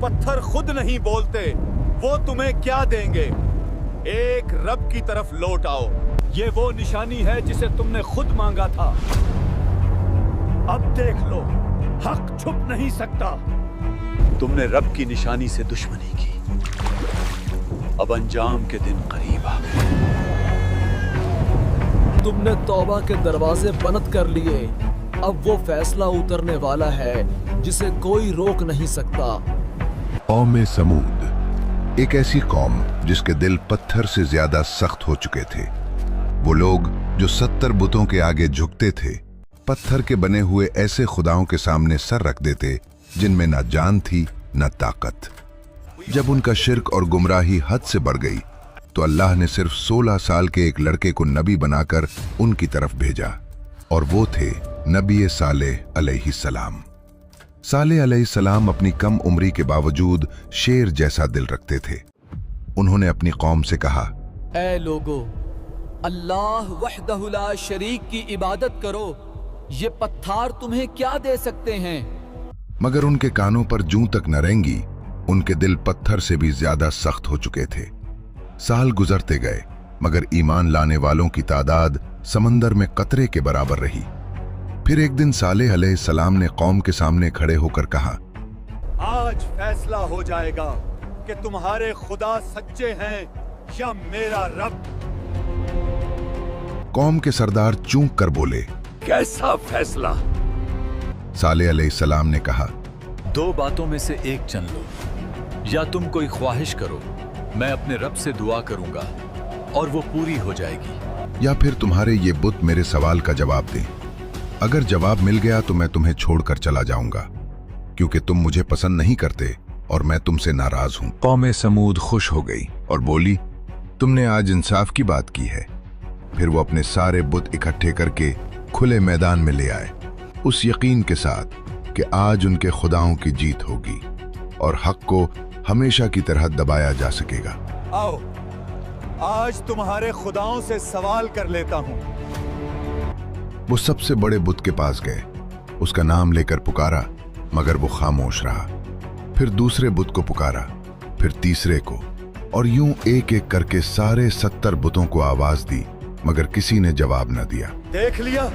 पत्थर खुद नहीं बोलते, वो तुम्हें क्या देंगे? एक रब की तरफ लौट आओ। ये वो निशानी है जिसे तुमने खुद मांगा था। अब देख लो, हक छुप नहीं सकता। तुमने रब की निशानी से दुश्मनी की, अब अंजाम के दिन करीब आ गए। तुमने तौबा के दरवाजे बंद कर लिए, अब वो फैसला उतरने वाला है जिसे कोई रोक नहीं सकता। कौम समूद एक ऐसी कौम जिसके दिल पत्थर से ज्यादा सख्त हो चुके थे। वो लोग जो 70 बुतों के आगे झुकते थे, पत्थर के बने हुए ऐसे खुदाओं के सामने सर रख देते जिनमें न जान थी न ताकत। जब उनका शिर्क और गुमराही हद से बढ़ गई तो अल्लाह ने सिर्फ 16 साल के एक लड़के को नबी बनाकर उनकी तरफ भेजा, और वो थे नबी सालेह अलैहिस्सलाम। सालेह अलैहिस्सलाम अपनी कम उम्री के बावजूद शेर जैसा दिल रखते थे। उन्होंने अपनी कौम से कहा, ऐ लोगो, अल्लाह वहदहु ला शरीक की इबादत करो। ये पत्थर तुम्हें क्या दे सकते हैं? मगर उनके कानों पर जूं तक न रेंगी। उनके दिल पत्थर से भी ज्यादा सख्त हो चुके थे। साल गुजरते गए, मगर ईमान लाने वालों की तादाद समंदर में कतरे के बराबर रही। फिर एक दिन सालेह अलैहिस्सलाम ने कौम के सामने खड़े होकर कहा, आज फैसला हो जाएगा कि तुम्हारे खुदा सच्चे हैं या मेरा रब। कौम के सरदार चूक कर बोले, कैसा फैसला? सालेह अलैहिस्सलाम ने कहा, 2 बातों में से एक चुन लो। या तुम कोई ख्वाहिश करो, मैं अपने रब से दुआ करूंगा और वो पूरी हो जाएगी, या फिर तुम्हारे ये बुत मेरे सवाल का जवाब दें। अगर जवाब मिल गया तो मैं तुम्हें छोड़कर चला जाऊंगा, क्योंकि तुम मुझे पसंद नहीं करते और मैं तुमसे नाराज हूं। कौम समूद खुश हो गई और बोली, तुमने आज इंसाफ की बात की है। फिर वो अपने सारे बुत इकट्ठे करके खुले मैदान में ले आए, उस यकीन के साथ कि आज उनके खुदाओं की जीत होगी और हक को हमेशा की तरह दबाया जा सकेगा। आओ, आज तुम्हारे खुदाओं से सवाल कर लेता हूं। वो सबसे बड़े बुत के पास गए, उसका नाम लेकर पुकारा, मगर वो खामोश रहा। फिर दूसरे बुत को पुकारा, फिर तीसरे को, और यूं एक एक करके सारे 70 बुतों को आवाज दी, मगर किसी ने जवाब न दिया। देख लिया,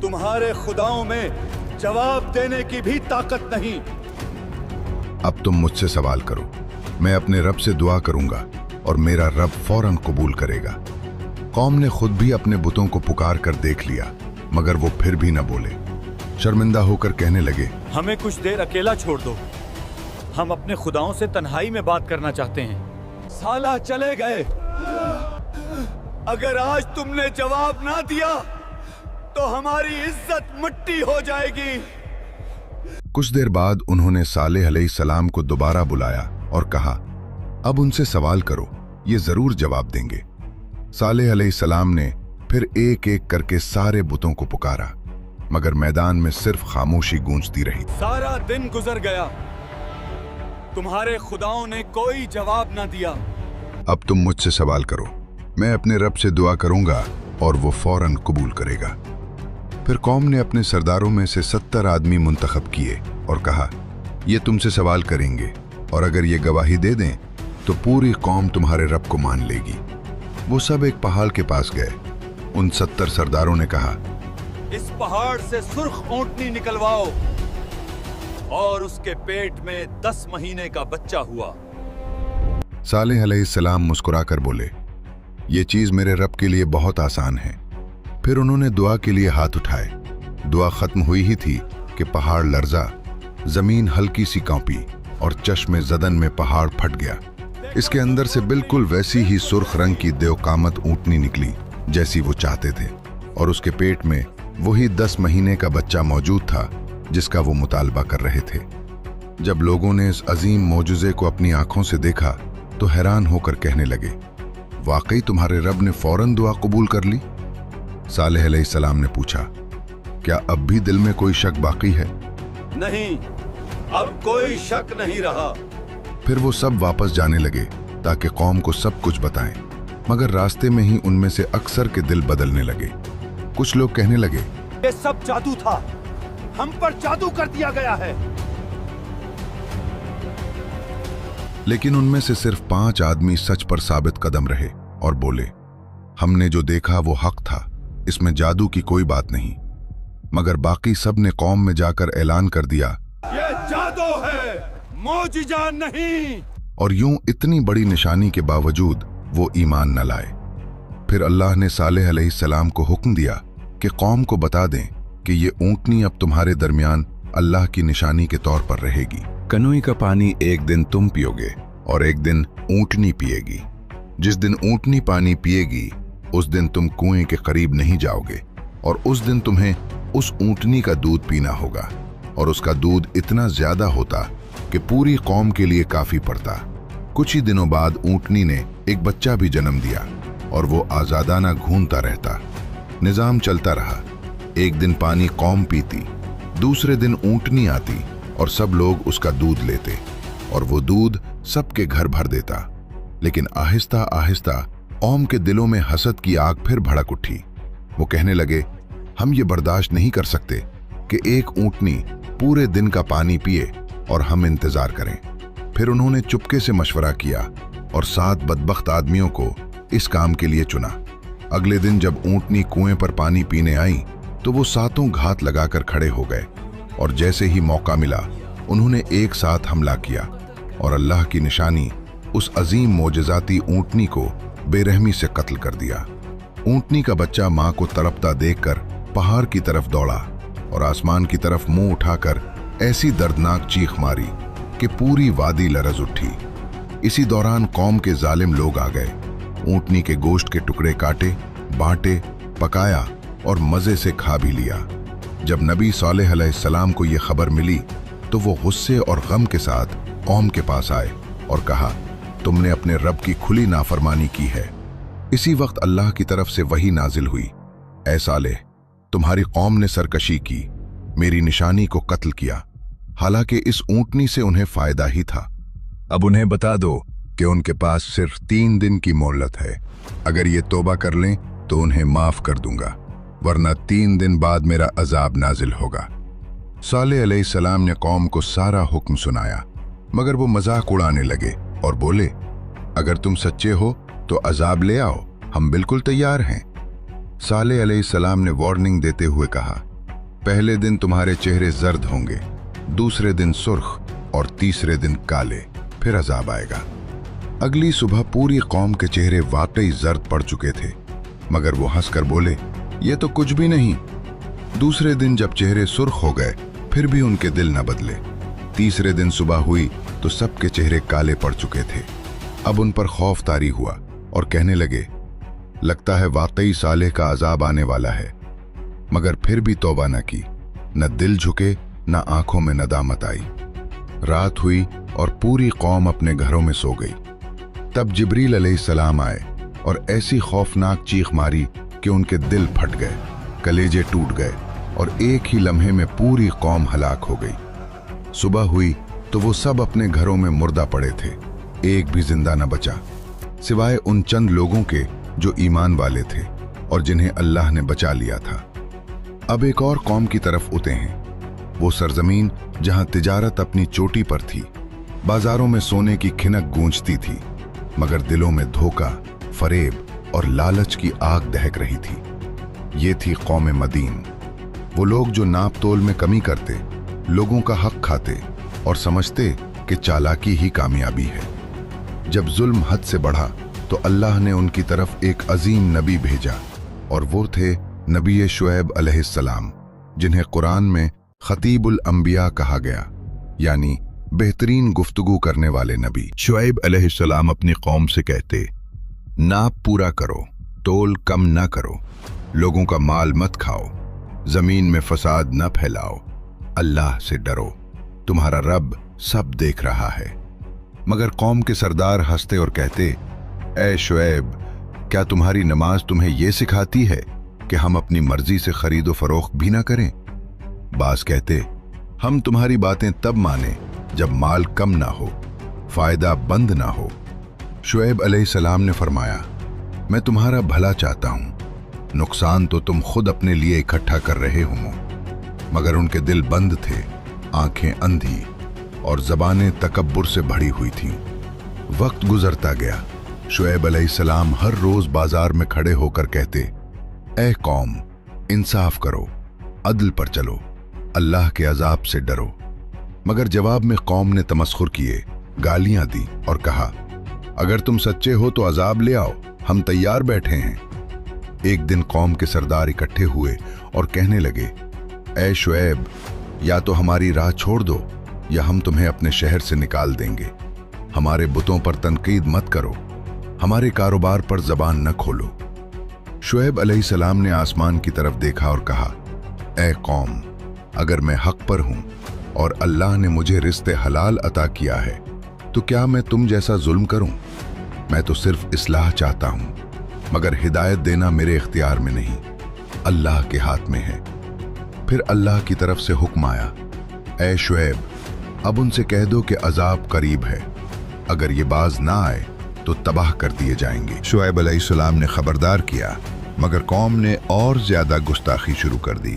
तुम्हारे खुदाओं में जवाब देने की भी ताकत नहीं। अब तुम मुझसे सवाल करो, मैं अपने रब से दुआ करूंगा और मेरा रब फौरन कबूल करेगा। कौम ने खुद भी अपने बुतों को पुकार कर देख लिया, मगर वो फिर भी न बोले। शर्मिंदा होकर कहने लगे, हमें कुछ देर अकेला छोड़ दो, हम अपने खुदाओं से तन्हाई में बात करना चाहते हैं। साला चले गए। अगर आज तुमने जवाब ना दिया तो हमारी इज्जत मिट्टी हो जाएगी। कुछ देर बाद उन्होंने सालेह अलैहिस्सलाम को दोबारा बुलाया और कहा, अब उनसे सवाल करो, ये जरूर जवाब देंगे। सालेह अलैहिस्सलाम ने फिर एक एक करके सारे बुतों को पुकारा, मगर मैदान में सिर्फ खामोशी गूंजती रही। सारा दिन गुजर गया, तुम्हारे खुदाओं ने कोई जवाब ना दिया। अब तुम मुझसे सवाल करो, मैं अपने रब से दुआ करूंगा और वो फौरन कबूल करेगा। फिर कौम ने अपने सरदारों में से 70 आदमी मुंतखब किए और कहा, ये तुमसे सवाल करेंगे और अगर ये गवाही दे दें तो पूरी कौम तुम्हारे रब को मान लेगी। वो सब एक पहाड़ के पास गए। उन 70 सरदारों ने कहा, इस पहाड़ से सुर्ख ऊंटनी निकलवाओ। और उसके पेट में 10 महीने का बच्चा हुआ। सालेह अलैहिस्सलाम मुस्कुराकर बोले, ये चीज मेरे रब के लिए बहुत आसान है। फिर उन्होंने दुआ के लिए हाथ उठाए। दुआ खत्म हुई ही थी कि पहाड़ लर्जा, जमीन हल्की सी कांपी और चश्मे जदन में पहाड़ फट गया। इसके अंदर से बिल्कुल वैसी ही सुर्ख रंग की देवकामत ऊंटनी निकली जैसी वो चाहते थे, और उसके पेट में वही 10 महीने का बच्चा मौजूद था जिसका वो मुतालबा कर रहे थे। जब लोगों ने इस अजीम मौजूजे को अपनी आंखों से देखा तो हैरान होकर कहने लगे, वाकई तुम्हारे रब ने फौरन दुआ कबूल कर ली? सालेह अलैहिस्सलाम ने पूछा, क्या अब भी दिल में कोई शक बाकी है? नहीं, अब कोई शक नहीं रहा। फिर वो सब वापस जाने लगे ताकि कौम को सब कुछ बताएं, मगर रास्ते में ही उनमें से अक्सर के दिल बदलने लगे। कुछ लोग कहने लगे, ये सब जादू था, हम पर जादू कर दिया गया है। लेकिन उनमें से सिर्फ 5 आदमी सच पर साबित कदम रहे और बोले, हमने जो देखा वो हक था, इसमें जादू की कोई बात नहीं। मगर बाकी सब ने कौम में जाकर ऐलान कर दिया, ये जादू है, मौजिजा नहीं। और यूं इतनी बड़ी निशानी के बावजूद वो ईमान न लाए। फिर अल्लाह ने सालेह अलैहिस्सलाम को हुक्म दिया कि कौम को बता दें कि ये ऊंटनी अब तुम्हारे दरमियान अल्लाह की निशानी के तौर पर रहेगी। कनोई का पानी एक दिन तुम पियोगे और एक दिन ऊंटनी पिएगी। जिस दिन ऊंटनी पानी पिएगी उस दिन तुम कुएं के करीब नहीं जाओगे और उस दिन तुम्हें उस ऊंटनी का दूध पीना होगा, और उसका दूध इतना ज्यादा होता कि पूरी कौम के लिए काफी पड़ता। कुछ ही दिनों बाद ऊंटनी ने एक बच्चा भी जन्म दिया और वो आजादाना घूमता रहता। निजाम चलता रहा। एक दिन पानी कौम पीती, दूसरे दिन ऊंटनी आती और सब लोग उसका दूध लेते और वो दूध सबके घर भर देता। लेकिन आहिस्ता आहिस्ता कौम के दिलों में हसद की आग फिर भड़क उठी। वो कहने लगे, हम ये बर्दाश्त नहीं कर सकते कि एक ऊंटनी पूरे दिन का पानी पिए और हम इंतजार करें। फिर उन्होंने चुपके से मशवरा किया और 7 बदबख्त आदमियों को इस काम के लिए चुना। अगले दिन जब ऊंटनी कुएं पर पानी पीने आई तो वो 7 घात लगाकर खड़े हो गए और जैसे ही मौका मिला उन्होंने एक साथ हमला किया और अल्लाह की निशानी उस अजीम मोजज़ाती ऊंटनी को बेरहमी से कत्ल कर दिया। ऊंटनी का बच्चा मां को तड़पता देखकर पहाड़ की तरफ दौड़ा और आसमान की तरफ मुंह उठाकर ऐसी दर्दनाक चीख मारी कि पूरी वादी लरज उठी। इसी दौरान कौम के जालिम लोग आ गए। ऊंटनी के गोश्त के टुकड़े काटे, बांटे, पकाया और मजे से खा भी लिया। जब नबी सालेह अलैहिस्सलाम को यह खबर मिली तो वो गुस्से और गम के साथ कौम के पास आए और कहा, तुमने अपने रब की खुली नाफरमानी की है। इसी वक्त अल्लाह की तरफ से वही नाजिल हुई, ऐ सालेह, तुम्हारी कौम ने सरकशी की, मेरी निशानी को कत्ल किया, हालांकि इस ऊंटनी से उन्हें फायदा ही था। अब उन्हें बता दो कि उनके पास सिर्फ 3 दिन की मोहलत है। अगर ये तौबा कर लें तो उन्हें माफ कर दूंगा, वरना 3 दिन बाद मेरा अजाब नाजिल होगा। सालेह अलैहिस्सलाम ने कौम को सारा हुक्म सुनाया, मगर वो मजाक उड़ाने लगे और बोले, अगर तुम सच्चे हो तो अजाब ले आओ, हम बिल्कुल तैयार हैं। सालेह अलैहिस्सलाम ने वार्निंग देते हुए कहा, पहले दिन तुम्हारे चेहरे जर्द होंगे, दूसरे दिन सुर्ख और तीसरे दिन काले, फिर अजाब आएगा। अगली सुबह पूरी कौम के चेहरे वाकई जर्द पड़ चुके थे, मगर वो हंसकर बोले, ये तो कुछ भी नहीं। दूसरे दिन जब चेहरे सुर्ख हो गए फिर भी उनके दिल न बदले। तीसरे दिन सुबह हुई तो सबके चेहरे काले पड़ चुके थे। अब उन पर खौफ तारी हुआ और कहने लगे, लगता है वाकई सालेह का अजाब आने वाला है। मगर फिर भी तौबा न की, न दिल झुके, न आंखों में नदामत आई। रात हुई और पूरी कौम अपने घरों में सो गई। तब जिब्रील अलैहिस्सलाम आए और ऐसी खौफनाक चीख मारी कि उनके दिल फट गए, कलेजे टूट गए और एक ही लम्हे में पूरी कौम हलाक हो गई। सुबह हुई तो वो सब अपने घरों में मुर्दा पड़े थे, एक भी जिंदा न बचा, सिवाय उन चंद लोगों के जो ईमान वाले थे और जिन्हें अल्लाह ने बचा लिया था। अब एक और कौम की तरफ उते हैं, वो सरजमीन जहां तिजारत अपनी चोटी पर थी, बाजारों में सोने की खिनक गूंजती थी, मगर दिलों में धोखा, फरेब और लालच की आग दहक रही थी। ये थी कौम मदीन, वो लोग जो नाप तोल में कमी करते, लोगों का हक खाते और समझते कि चालाकी ही कामयाबी है। जब जुल्म हद से बढ़ा तो अल्लाह ने उनकी तरफ एक अजीम नबी भेजा और वो थे नबी शुएब अलैहिस्सलाम, जिन्हें कुरान में खतीबुल अंबिया कहा गया, यानी बेहतरीन गुफ्तगू करने वाले नबी। शुएब अलैहिस्सलाम अपनी कौम से कहते, नाप पूरा करो, तोल कम न करो, लोगों का माल मत खाओ, जमीन में फसाद न फैलाओ, अल्लाह से डरो, तुम्हारा रब सब देख रहा है। मगर कौम के सरदार हंसते और कहते, ऐ शुएब, क्या तुम्हारी नमाज तुम्हें यह सिखाती है कि हम अपनी मर्जी से खरीदो फरोख्त भी ना करें? बास कहते, हम तुम्हारी बातें तब माने जब माल कम ना हो, फायदा बंद ना हो। शुएब अलैहिस्सलाम ने फरमाया, मैं तुम्हारा भला चाहता हूं, नुकसान तो तुम खुद अपने लिए इकट्ठा कर रहे हो। मगर उनके दिल बंद थे, आंखें अंधी और जबानें तकब्बुर से भरी हुई थीं। वक्त गुजरता गया। शुएब अलैहिस्सलाम हर रोज बाजार में खड़े होकर कहते, ऐ कौम, इंसाफ करो, अदल पर चलो, अल्लाह के अजाब से डरो। मगर जवाब में कौम ने तमस्खुर किए, गालियां दी और कहा, अगर तुम सच्चे हो तो अजाब ले आओ, हम तैयार बैठे हैं। एक दिन कौम के सरदार इकट्ठे हुए और कहने लगे, ऐ शुएब, या तो हमारी राह छोड़ दो या हम तुम्हें अपने शहर से निकाल देंगे। हमारे बुतों पर तनकीद मत करो, हमारे कारोबार पर जबान न खोलो। शुएब अलैहिस्सलाम ने आसमान की तरफ देखा और कहा, ऐ कौम, अगर मैं हक पर हूं और अल्लाह ने मुझे रिश्ते हलाल अता किया है तो क्या मैं तुम जैसा जुल्म करूं? मैं तो सिर्फ इस्लाह चाहता हूं, मगर हिदायत देना मेरे इख्तियार में नहीं, अल्लाह के हाथ में है। फिर अल्लाह की तरफ से हुक्म आया, ऐ शुएब, अब उनसे कह दो कि अजाब करीब है, अगर ये बाज ना आए तो तबाह कर दिए जाएंगे। शुएब अलैहिस्सलाम ने खबरदार किया, मगर कौम ने और ज्यादा गुस्ताखी शुरू कर दी।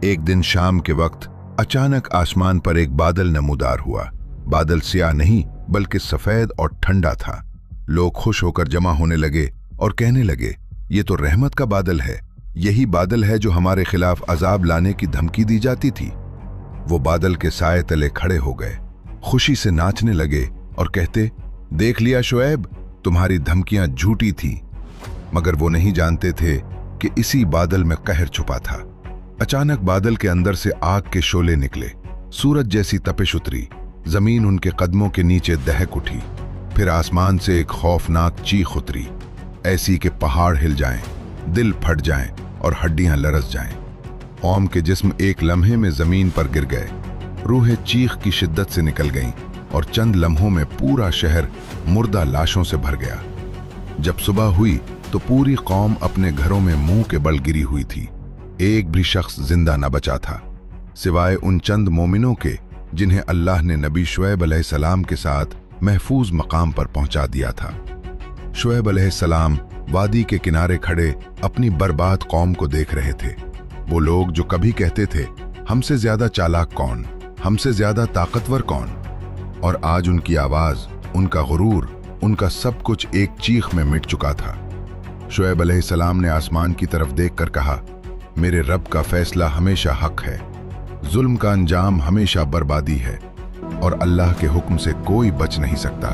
एक दिन शाम के वक्त अचानक आसमान पर एक बादल नमूदार हुआ। बादल स्याह नहीं बल्कि सफेद और ठंडा था। लोग खुश होकर जमा होने लगे और कहने लगे, ये तो रहमत का बादल है, यही बादल है जो हमारे खिलाफ अजाब लाने की धमकी दी जाती थी। वो बादल के साए तले खड़े हो गए, खुशी से नाचने लगे और कहते, देख लिया शुएब, तुम्हारी धमकियां झूठी थी। मगर वो नहीं जानते थे कि इसी बादल में कहर छुपा था। अचानक बादल के अंदर से आग के शोले निकले, सूरज जैसी तपिश उतरी, जमीन उनके कदमों के नीचे दहक उठी। फिर आसमान से एक खौफनाक चीख उतरी, ऐसी कि पहाड़ हिल जाएं, दिल फट जाएं और हड्डियां लरस जाएं। कौम के जिस्म एक लम्हे में जमीन पर गिर गए, रूहें चीख की शिद्दत से निकल गईं और चंद लम्हों में पूरा शहर मुर्दा लाशों से भर गया। जब सुबह हुई तो पूरी कौम अपने घरों में मुंह के बल गिरी हुई थी। एक भी शख्स जिंदा न बचा था, सिवाय उन चंद मोमिनों के जिन्हें अल्लाह ने नबी शुएब अलैहिस्सलाम के साथ महफूज मकाम पर पहुंचा दिया था। शुएब अलैहिस्सलाम वादी के किनारे खड़े अपनी बर्बाद कौम को देख रहे थे। वो लोग जो कभी कहते थे, हमसे ज्यादा चालाक कौन, हमसे ज्यादा ताकतवर कौन, और आज उनकी आवाज, उनका गुरूर, उनका सब कुछ एक चीख में मिट चुका था। शुएब अलैहिस्सलाम ने आसमान की तरफ देखकर कहा, मेरे रब का फैसला हमेशा हक है, जुल्म का अंजाम हमेशा बर्बादी है और अल्लाह के हुक्म से कोई बच नहीं सकता।